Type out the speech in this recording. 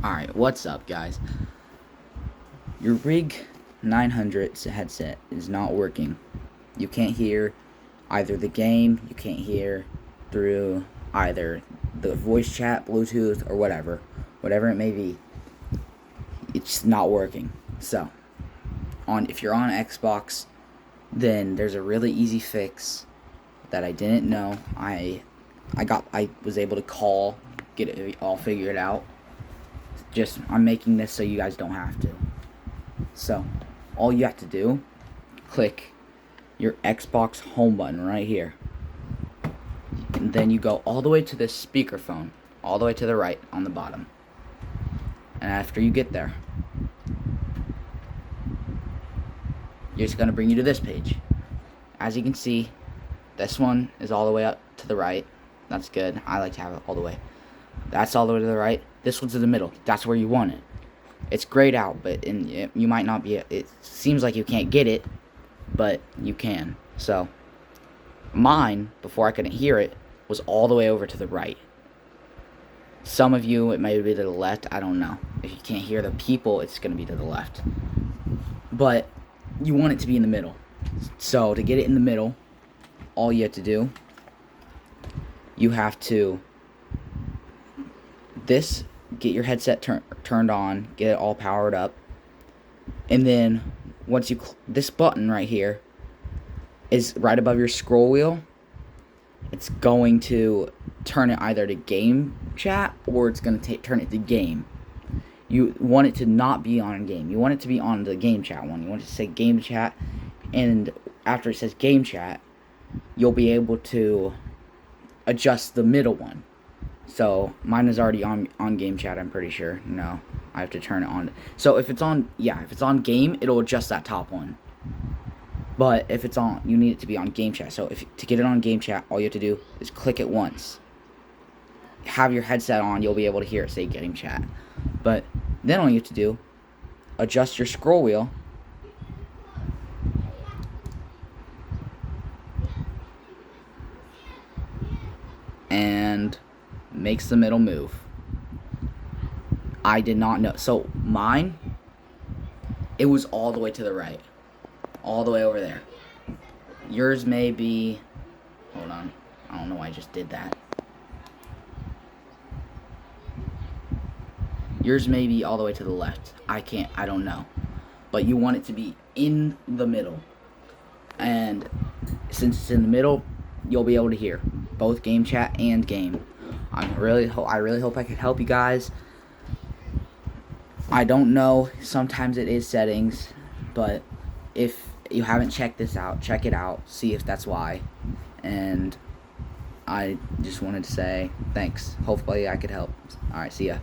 Alright, what's up, guys? Your Rig 900 headset is not working. You can't hear either the game, you can't hear through either the voice chat, Bluetooth, or whatever. Whatever it may be, it's not working. So, if you're on Xbox, then there's a really easy fix that I didn't know. I was able to call, get it all figured out. I'm making this so you guys don't have to. So, all you have to do, click your Xbox home button right here. And then you go all the way to this speakerphone, all the way to the right on the bottom. And after you get there, it's going to bring you to this page. As you can see, this one is all the way up to the right. That's good. I like to have it all the way. That's all the way to the right. This one's in the middle. That's where you want it. It's grayed out, but you might not be. It seems like you can't get it, but you can. So, mine, before I couldn't hear it, was all the way over to the right. Some of you, it may be to the left. I don't know. If you can't hear the people, it's going to be to the left. But you want it to be in the middle. So, to get it in the middle, all you have to do, you have to get your headset turned on, get it all powered up, and then once this button right here is right above your scroll wheel. It's going to turn it either to game chat or it's going to turn it to game. You want it to not be on game. You want it to be on the game chat one. You want it to say game chat, and after it says game chat, you'll be able to adjust the middle one. So mine is already on game chat, I'm pretty sure. No, I have to turn it on. So if it's on game, it'll adjust that top one. But if it's on, you need it to be on game chat. So to get it on game chat, all you have to do is click it once. Have your headset on, you'll be able to hear it say game chat. But then all you have to do, adjust your scroll wheel. And makes the middle move. I did not know. So mine, it was all the way to the right. All the way over there. Yours may be, hold on, I don't know why I just did that. Yours may be all the way to the left. I don't know. But you want it to be in the middle. And since it's in the middle, you'll be able to hear both game chat and game. I really hope I could help you guys. I don't know, sometimes it is settings, but if you haven't checked this out, check it out, see if that's why. And I just wanted to say thanks. Hopefully I could help. Alright, see ya.